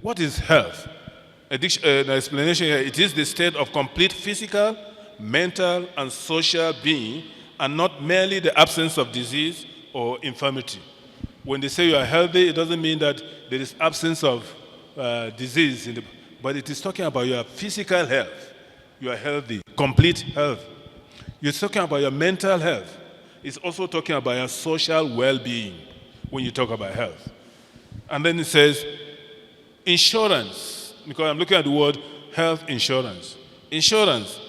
What is health? An explanation here, it is the state of complete physical, mental, and social being, and not merely the absence of disease or infirmity. When they say you are healthy, it doesn't mean that there is absence of disease, but it is talking about your physical health. You are healthy, complete health. You're talking about your mental health. It's also talking about your social well-being when you talk about health. And then it says insurance, because I'm looking at the word health insurance. Insurance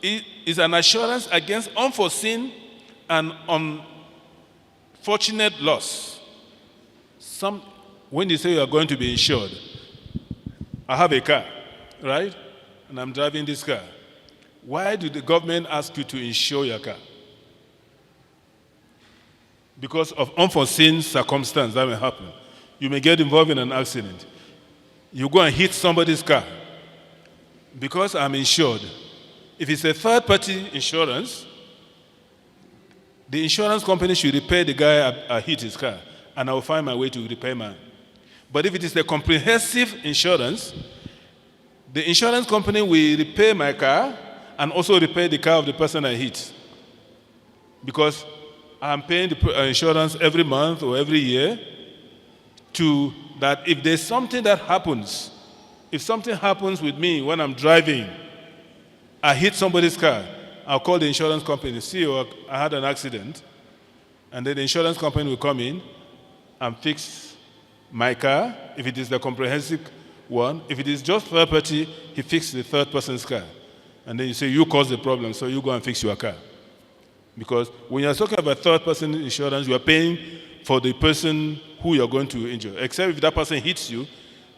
is an assurance against unforeseen and unfortunate loss. When you say you are going to be insured, I have a car, right? And I'm driving this car. Why did the government ask you to insure your car? Because of unforeseen circumstance that may happen. You may get involved in an accident. You go and hit somebody's car. Because I'm insured. If it's a third-party insurance, the insurance company should repair the guy I hit his car, and I will find my way to repair mine. But if it is a comprehensive insurance, the insurance company will repair my car and also repair the car of the person I hit. Because I'm paying the insurance every month or every year to that if there's something that happens, if something happens with me when I'm driving, I hit somebody's car, I'll call the insurance company, see, I had an accident, and then the insurance company will come in and fix my car, if it is the comprehensive one. If it is just third party, he fixes the third person's car. And then you say, you caused the problem, so you go and fix your car. Because when you're talking about third-person insurance, you are paying for the person who you're going to injure. Except if that person hits you,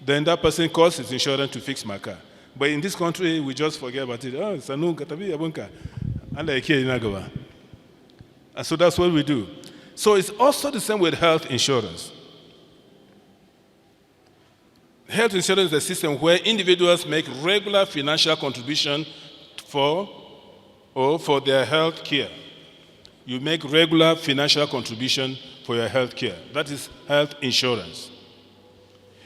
then that person calls his insurance to fix my car. But in this country, we just forget about it. Oh, it's a new car. And so that's what we do. So it's also the same with health insurance. Health insurance is a system where individuals make regular financial contribution for their health care. You make regular financial contribution for your health care. That is health insurance.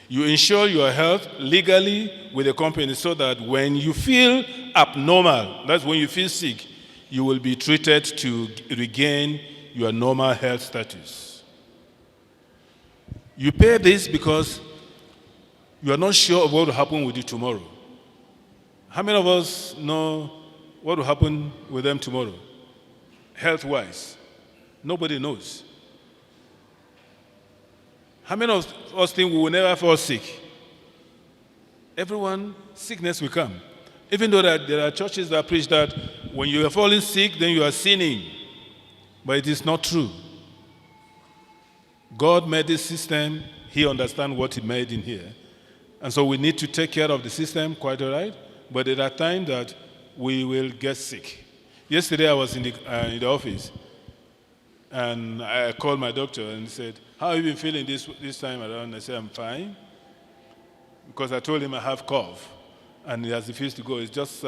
You insure your health legally with a company so that when you feel abnormal, that's when you feel sick, you will be treated to regain your normal health status. You pay this because you are not sure of what will happen with you tomorrow. How many of us know what will happen with them tomorrow? Health-wise, nobody knows. How many of us think we will never fall sick? Everyone, sickness will come. Even though there are churches that preach that when you are falling sick, then you are sinning. But it is not true. God made this system. He understands what He made in here. And so we need to take care of the system, quite all right. But there are times that we will get sick. Yesterday I was in the office, and I called my doctor and said, how have you been feeling this time around? I said, I'm fine. Because I told him I have cough, and he has refused to go. It's just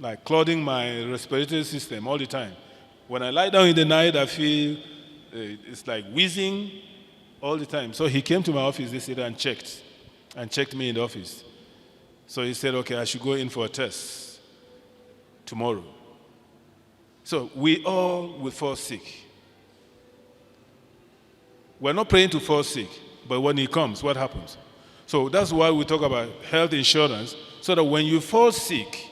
like clogging my respiratory system all the time. When I lie down in the night, I feel it's like wheezing all the time. So he came to my office yesterday and checked me in the office. So he said, okay, I should go in for a test tomorrow. So we all will fall sick. We're not praying to fall sick, but when it comes, what happens? So that's why we talk about health insurance, so that when you fall sick,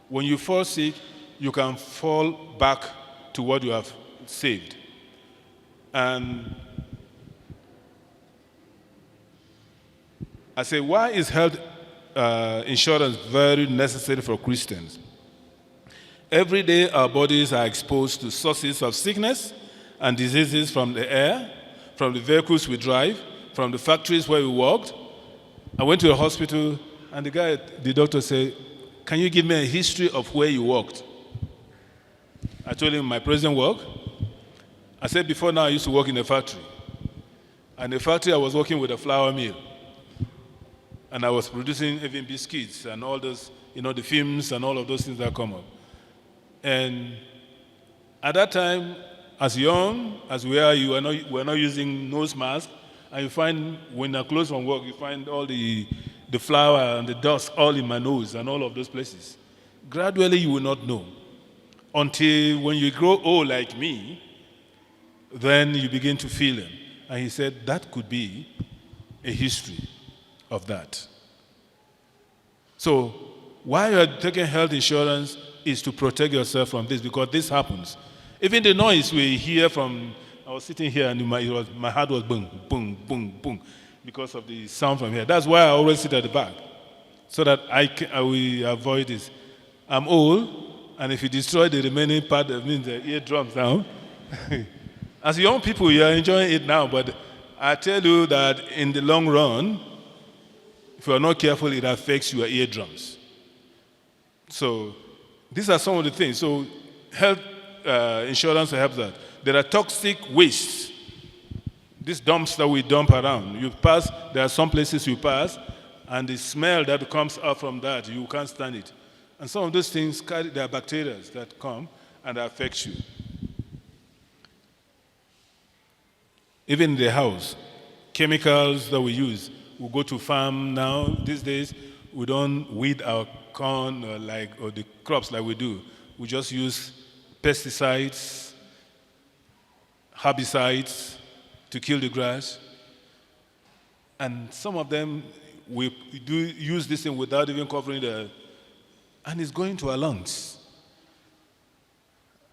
you can fall back to what you have saved. And I say, why is health insurance very necessary for Christians? Every day our bodies are exposed to sources of sickness and diseases from the air, from the vehicles we drive, from the factories where we worked. I went to a hospital, and the doctor said, can you give me a history of where you worked? I told him my present work. I said, before now I used to work in a factory. And the factory I was working with a flour mill. And I was producing even biscuits and all those, the films and all of those things that come up. And at that time, as young as we are, we were not using nose masks. And you find, when I close from work, you find all the flour and the dust all in my nose and all of those places. Gradually, you will not know. Until when you grow old like me, then you begin to feel them. And he said that could be a history of that. So why you are taking health insurance is to protect yourself from this, because this happens. Even the noise we hear from, I was sitting here and my heart was boom, boom, boom, boom, because of the sound from here. That's why I always sit at the back, so that I will avoid this. I'm old, and if you destroy the remaining part, that means the eardrums now. As young people, you are enjoying it now, but I tell you that in the long run, if you are not careful, it affects your eardrums. So these are some of the things. So health insurance helps that. There are toxic wastes. These dumps that we dump around. You pass, there are some places you pass, and the smell that comes out from that, you can't stand it. And some of those things, there are bacteria that come and affect you. Even in the house, chemicals that we use. We go to farm now. These days, we don't weed our corn or the crops like we do. We just use pesticides, herbicides to kill the grass. And some of them, we do use this thing without even covering and it's going to our lungs.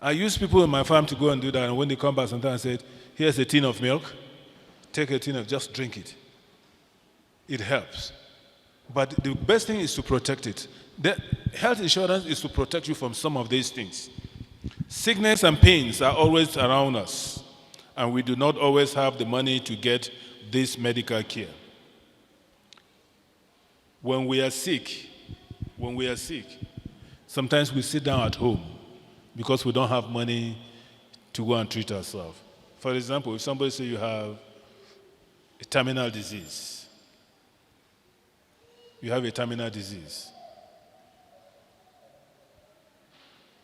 I use people in my farm to go and do that, and when they come back sometimes I said, here's a tin of milk, take a tin of, just drink it. It helps. But the best thing is to protect it. The health insurance is to protect you from some of these things. Sickness and pains are always around us, and we do not always have the money to get this medical care. When we are sick, sometimes we sit down at home because we don't have money to go and treat ourselves. For example, if somebody says you have a terminal disease,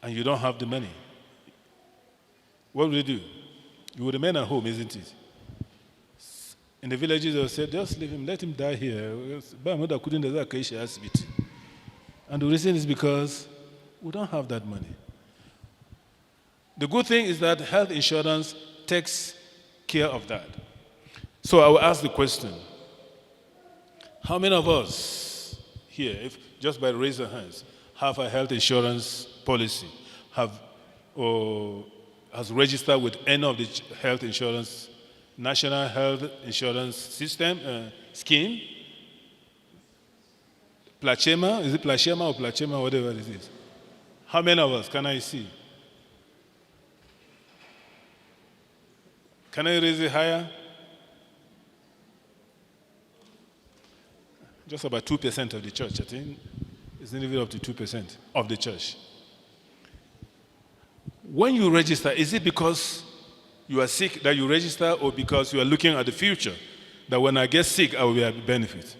and you don't have the money, what will you do? You will remain at home, isn't it? In the villages, they'll say, just leave him, let him die here. And the reason is because we don't have that money. The good thing is that health insurance takes care of that. So I will ask the question, how many of us here, if just by raising hands, have a health insurance policy, has registered with any of the health insurance, national health insurance system, scheme? Plachema, is it Plachema or Plachema, whatever it is? How many of us can I see? Can I raise it higher? Just about 2% of the church, I think. It's not even up to 2% of the church. When you register, is it because you are sick that you register, or because you are looking at the future, that when I get sick, I will be able to benefit?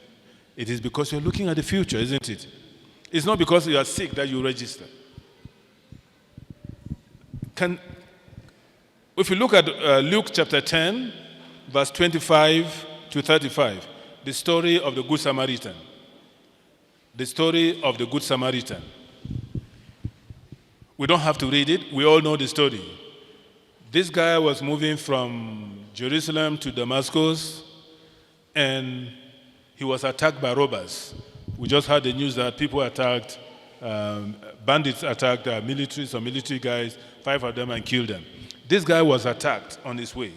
It is because you're looking at the future, isn't it? It's not because you are sick that you register. If you look at Luke chapter 10, verse 25 to 35, the story of the Good Samaritan. The story of the Good Samaritan. We don't have to read it. We all know the story. This guy was moving from Jerusalem to Damascus, and he was attacked by robbers. We just heard the news that people attacked, bandits attacked some military guys, 5 of them, and killed them. This guy was attacked on his way.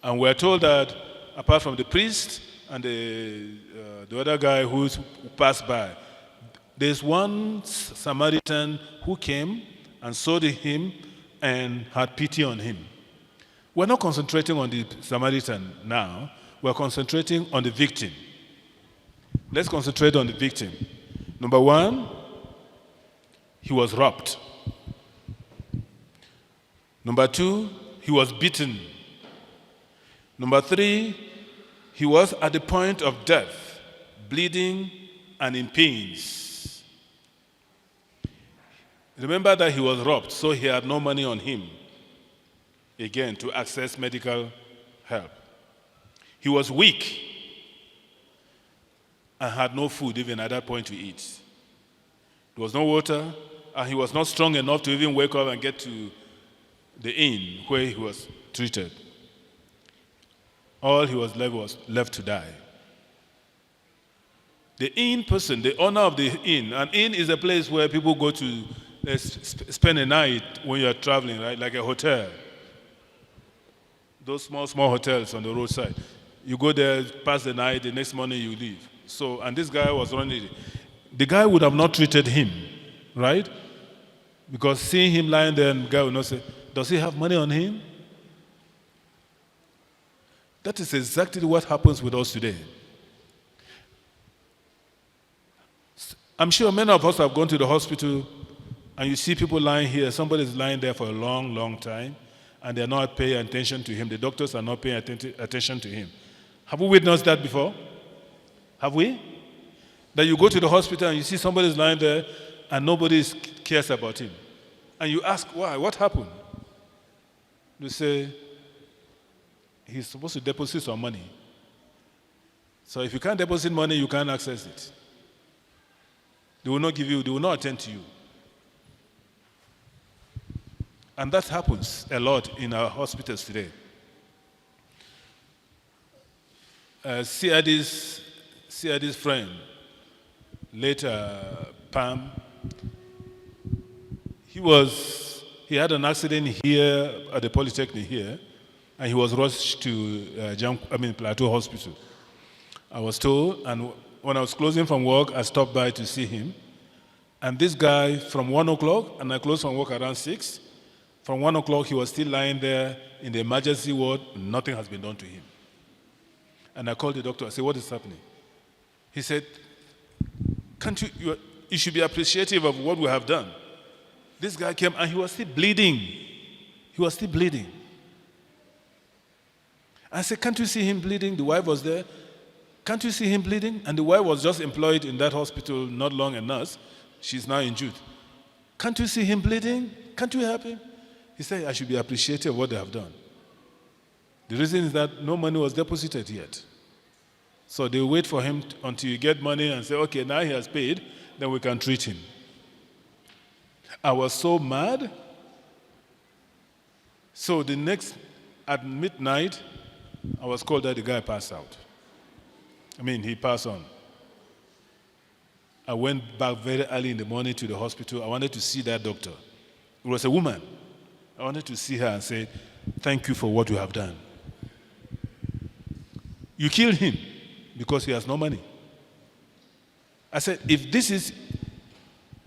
And we're told that apart from the priest and the other guy who passed by, there's one Samaritan who came and saw him and had pity on him. We're not concentrating on the Samaritan now. We're concentrating on the victim. Let's concentrate on the victim. Number one, he was robbed. Number two, he was beaten. Number three, he was at the point of death, bleeding and in pains. Remember that he was robbed, so he had no money on him, again, to access medical help. He was weak and had no food even at that point to eat. There was no water, and he was not strong enough to even wake up and get to the inn where he was treated. All he was left to die. The inn person, the owner of the inn, an inn is a place where people go to spend a night when you're traveling, right? Like a hotel. Those small hotels on the roadside. You go there, pass the night, the next morning you leave. So, and this guy was running it. The guy would have not treated him, right? Because seeing him lying there, and the guy would not say, does he have money on him? That is exactly what happens with us today. I'm sure many of us have gone to the hospital and you see people lying here. Somebody is lying there for a long, long time and they're not paying attention to him. The doctors are not paying attention to him. Have we witnessed that before? Have we? That you go to the hospital and you see somebody is lying there and nobody cares about him. And you ask, why? What happened? You say, he's supposed to deposit some money. So if you can't deposit money, you can't access it. They will not give you, they will not attend to you. And that happens a lot in our hospitals today. CID's friend, later Pam, he had an accident here at the Polytechnic here, and he was rushed to Plateau Hospital. I was told, and when I was closing from work, I stopped by to see him. And this guy, from 1 o'clock, and I closed from work around 6, from 1 o'clock, he was still lying there in the emergency ward. Nothing has been done to him. And I called the doctor. I said, what is happening? He said, you should be appreciative of what we have done. This guy came and he was still bleeding. He was still bleeding. I said, can't you see him bleeding? The wife was there. Can't you see him bleeding? And the wife was just employed in that hospital not long, a nurse. She's now in Jude. Can't you see him bleeding? Can't you help him? He said, I should be appreciative of what they have done. The reason is that no money was deposited yet. So they wait for him until you get money and say, okay, now he has paid, then we can treat him. I was so mad. So at midnight, I was called that the guy passed out. He passed on. I went back very early in the morning to the hospital. I wanted to see that doctor. It was a woman. I wanted to see her and say, thank you for what you have done. You killed him because he has no money. I said, if this is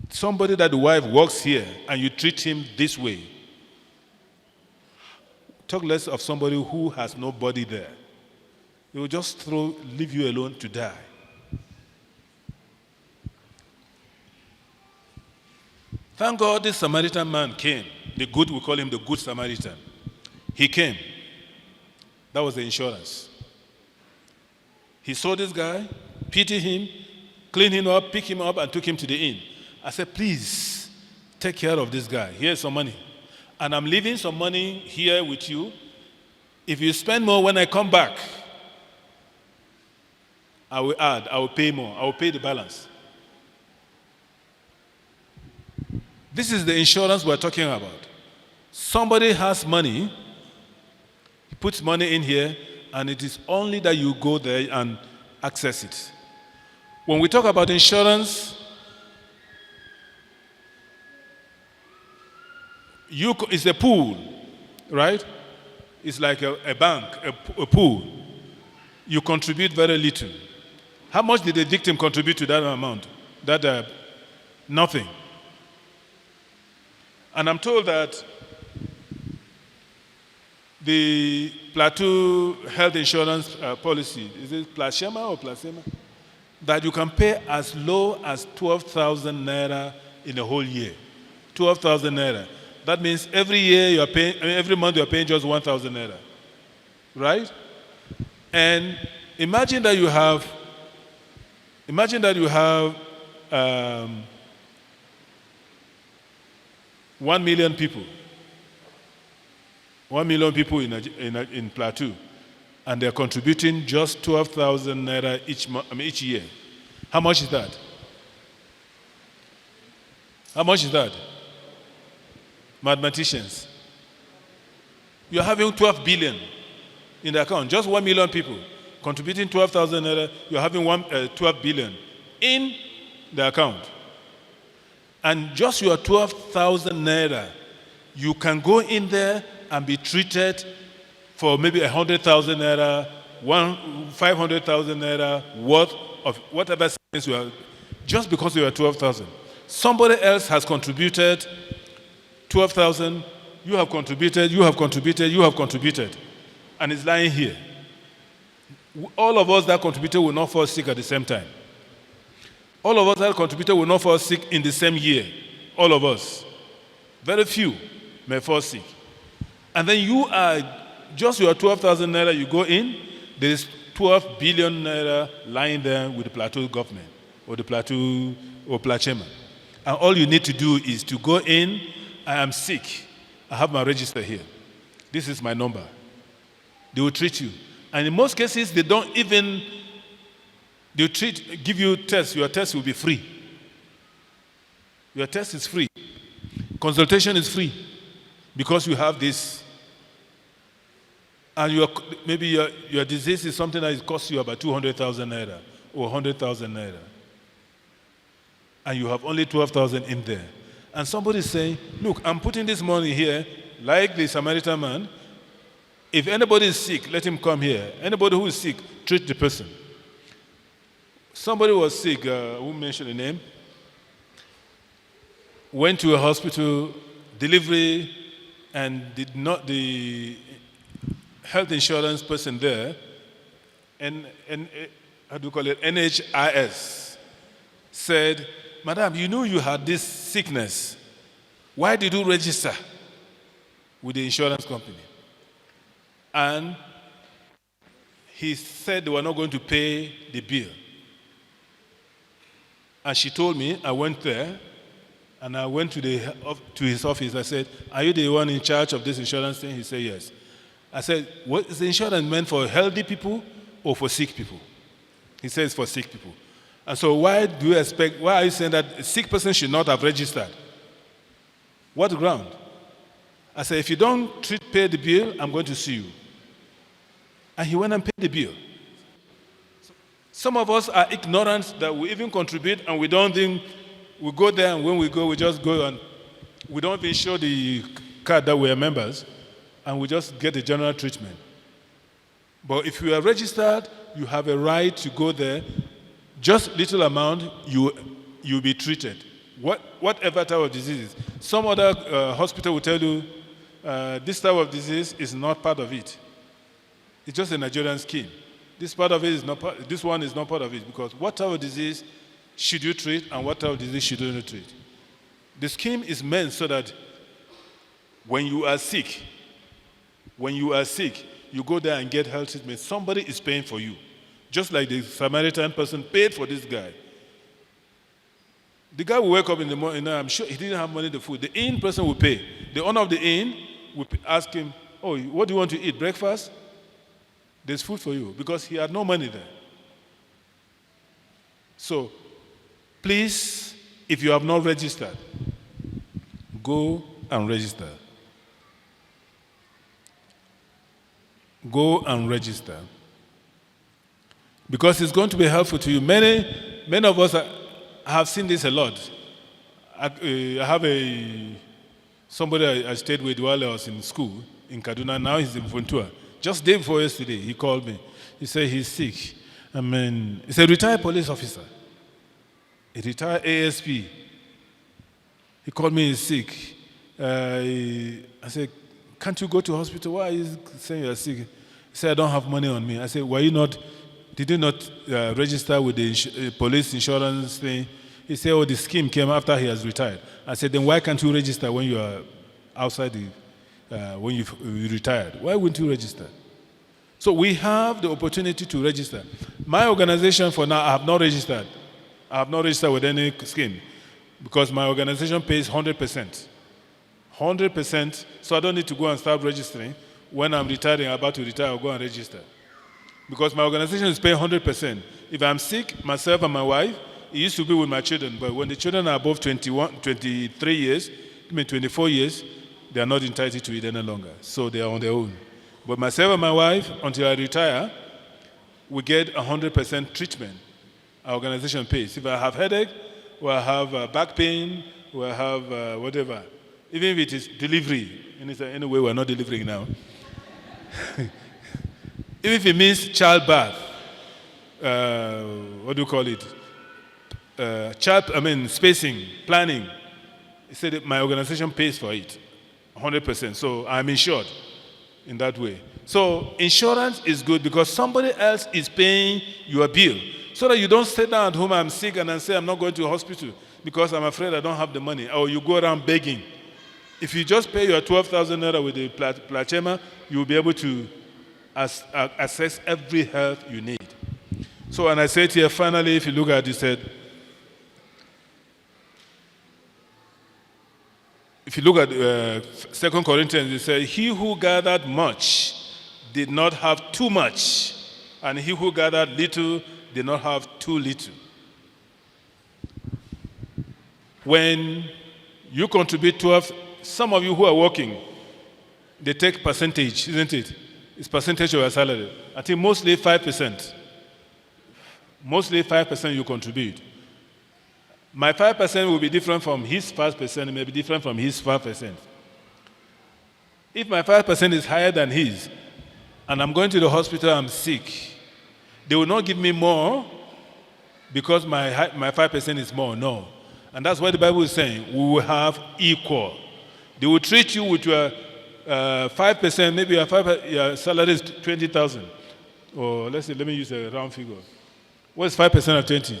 somebody that the wife works here and you treat him this way, talk less of somebody who has nobody there. They will just leave you alone to die. Thank God this Samaritan man came. We call him the Good Samaritan. He came. That was the insurance. He saw this guy, pitied him, cleaned him up, picked him up, and took him to the inn. I said, please, take care of this guy. Here's some money. And I'm leaving some money here with you. If you spend more when I come back, I will pay more. I will pay the balance. This is the insurance we're talking about. Somebody has money, he puts money in here, and it is only that you go there and access it. When we talk about insurance, it's a pool, right? It's like a bank, a pool. You contribute very little. How much did the victim contribute to that amount? Nothing. And I'm told that the Plateau health insurance policy, is it Placema or Placema? That you can pay as low as 12,000 naira in a whole year. 12,000 naira. That means every month you're paying just 1,000 naira. Right? And imagine that you have 1 million people. 1 million people in Plateau. and they're contributing just 12,000 naira each year. How much is that? How much is that? Mathematicians. You're having 12 billion in the account. Just 1 million people contributing 12,000 naira. You're having 12 billion in the account. And just your 12,000 naira, you can go in there and be treated for maybe 100,000 naira, 500,000 naira worth of whatever things you are, just because you are 12,000. Somebody else has contributed 12,000, you have contributed, you have contributed, you have contributed, and it's lying here. All of us that contributed will not fall sick at the same time. All of us that contributed will not fall sick in the same year. All of us. Very few may fall sick. And then you are, just your 12,000 naira, you go in, there is 12 billion naira lying there with the Plateau government or the Plateau or Plachema. And all you need to do is to go in, I am sick. I have my register here. This is my number. They will treat you. And in most cases, they don't even, give you tests. Your test will be free. Your test is free. Consultation is free because you have this. And maybe your disease is something that costs you about 200,000 naira or 100,000 naira. And you have only 12,000 in there. And somebody is saying, look, I'm putting this money here, like the Samaritan man. If anybody is sick, let him come here. Anybody who is sick, treat the person. Somebody was sick, I won't mention the name, went to a hospital, delivery, and the health insurance person there, and how do you call it, NHIS, said, Madam, you knew you had this sickness. Why did you register with the insurance company? And he said they were not going to pay the bill. And she told me, I went there, and I went to his office. I said, are you the one in charge of this insurance thing? He said, yes. I said, what is the insurance meant for healthy people or for sick people? He says for sick people. And so why are you saying that a sick person should not have registered? What ground? I said, if you don't pay the bill, I'm going to sue you. And he went and paid the bill. Some of us are ignorant that we even contribute and we don't think, we go there and when we go, we just go and we don't even show the card that we are members and we just get the general treatment. But if you are registered, you have a right to go there. Just little amount, you'll be treated. Whatever type of disease. Some other hospital will tell you, this type of disease is not part of it. It's just a Nigerian scheme. This part of it is not part, this one is not part of it because what type of disease should you treat and what type of disease should you not treat? The scheme is meant so that when you are sick, you go there and get health treatment. Somebody is paying for you. Just like the Samaritan person paid for this guy. The guy will wake up in the morning, I'm sure he didn't have money for food. The inn person will pay. The owner of the inn will ask him, oh, what do you want to eat, breakfast? There's food for you, because he had no money there. So, please, if you have not registered, go and register. Go and register. Because it's going to be helpful to you. Many of us have seen this a lot. I have somebody I stayed with while I was in school in Kaduna. Now he's in Funtua. Just day before yesterday, he called me. He said he's sick. He's a retired police officer. A retired ASP. He called me, he's sick. I said, can't you go to hospital? Why are you saying you're sick? He said, I don't have money on me. I said, did you not register with the police insurance thing? He said, the scheme came after he has retired. I said, then why can't you register when you are outside when you retired? Why wouldn't you register? So we have the opportunity to register. My organization for now, I have not registered. I have not registered with any scheme because my organization pays 100%. 100%, so I don't need to go and start registering. When I'm retiring, about to retire, I'll go and register. because my organization is paying 100%. If I'm sick, myself and my wife, it used to be with my children, but when the children are above 23 years, 24 years, they are not entitled to it any longer. So they are on their own. But myself and my wife, until I retire, we get 100% treatment. Our organization pays. If I have headache, or I have back pain, or I have whatever, even if it is delivery, anyway, we're not delivering now. Even if it means childbirth, what do you call it? Spacing, planning. He said that my organization pays for it, 100%. So I'm insured in that way. So insurance is good because somebody else is paying your bill. So that you don't stay down at home, I'm sick, and I say I'm not going to the hospital because I'm afraid I don't have the money. Or you go around begging. If you just pay your 12,000 naira with the Plachema, you'll be able to access every health you need. So, and I said here, finally, if you look at it, said, if you look at 2 Corinthians, it says, he who gathered much did not have too much, and he who gathered little did not have too little. When you contribute 12, some of you who are working, they take percentage, isn't it? It's percentage of your salary. I think mostly 5%. Mostly 5% you contribute. My 5% will be different from his 5%, it may be different from his 5%. If my 5% is higher than his, and I'm going to the hospital, I'm sick, they will not give me more because my 5% is more, no. And that's what the Bible is saying. We will have equal. They will treat you with your 5%, maybe your salary is 20,000. Or let's say, let me use a round figure. What is 5% of 20?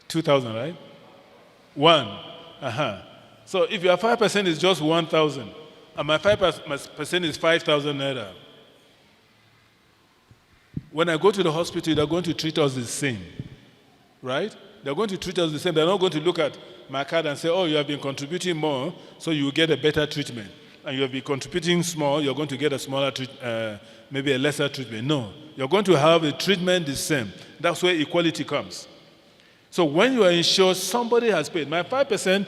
2,000, right? 1. So if your 5% is just 1,000, and my 5% is 5,000 naira, when I go to the hospital, they're going to treat us the same, right? They're going to treat us the same. They're not going to look at my card and say, oh, you have been contributing more, so you will get a better treatment. And you have been contributing small, you're going to get a smaller maybe a lesser treatment. No, you're going to have a treatment the same. That's where equality comes. So when you are insured, somebody has paid. My 5%,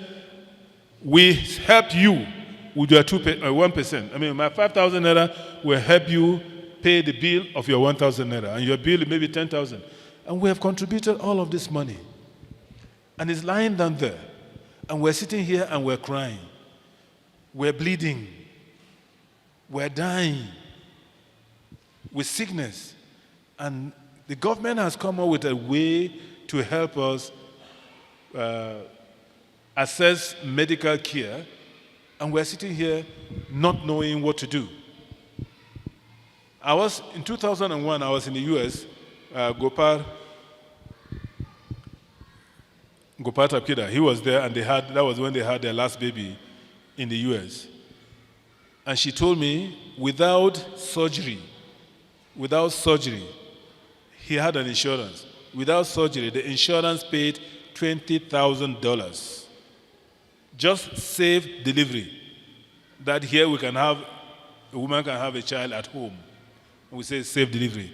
we help you with your 1%. I mean, my 5,000 naira will help you pay the bill of your 1,000 naira. And your bill may be 10,000. And we have contributed all of this money. And it's lying down there. And we're sitting here and we're crying. We're bleeding. We're dying with sickness. And the government has come up with a way to help us access medical care. And we're sitting here not knowing what to do. In 2001, I was in the U.S., Gopal Tapkida, he was there, and that was when they had their last baby in the U.S. And she told me, without surgery, he had an insurance. Without surgery, the insurance paid $20,000. Just safe delivery. That here a woman can have a child at home. We say safe delivery.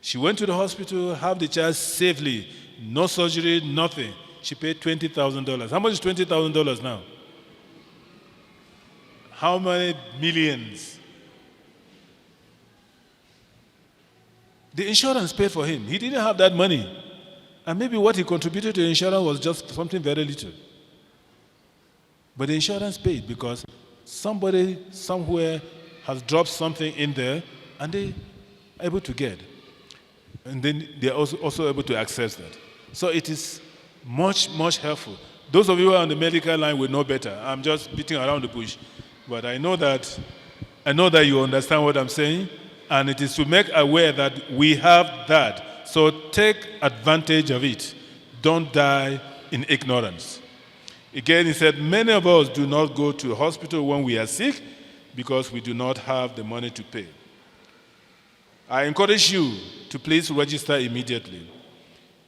She went to the hospital, have the child safely, no surgery, nothing. She paid $20,000. How much is $20,000 now? How many millions? The insurance paid for him. He didn't have that money. And maybe what he contributed to the insurance was just something very little. But the insurance paid because somebody somewhere has dropped something in there and they are able to get. And then they are also able to access that. So it is much, much helpful. Those of you who are on the medical line will know better. I'm just beating around the bush. But I know that you understand what I'm saying. And it is to make aware that we have that. So take advantage of it. Don't die in ignorance. Again, he said, many of us do not go to the hospital when we are sick because we do not have the money to pay. I encourage you to please register immediately.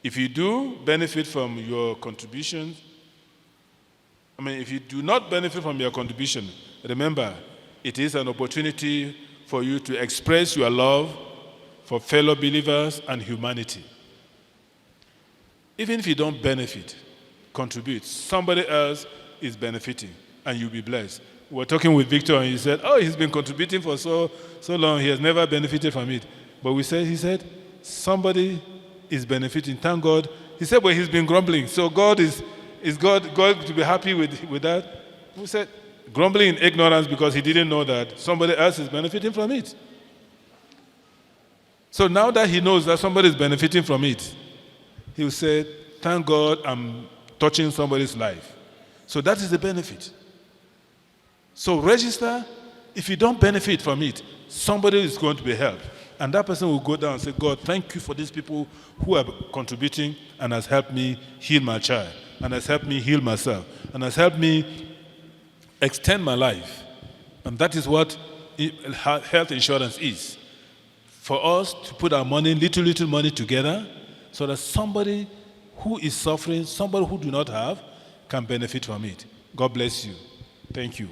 If you do benefit from your contributions, if you do not benefit from your contribution, remember, it is an opportunity for you to express your love for fellow believers and humanity. Even if you don't benefit, contribute. Somebody else is benefiting, and you'll be blessed. We were talking with Victor, and he said, "Oh, he's been contributing for so long. He has never benefited from it." But he said, somebody is benefiting. Thank God. He said, "But he's been grumbling. So God is God to be happy with that?" We said, grumbling in ignorance because he didn't know that somebody else is benefiting from it. So now that he knows that somebody is benefiting from it, he will say, "Thank God I'm touching somebody's life." So that is the benefit. So register. If you don't benefit from it, somebody is going to be helped. And that person will go down and say, "God, thank you for these people who are contributing and has helped me heal my child, and has helped me heal myself, and has helped me extend my life." And that is what health insurance is. For us to put our money, little money together, so that somebody who is suffering, somebody who do not have, can benefit from it. God bless you. Thank you.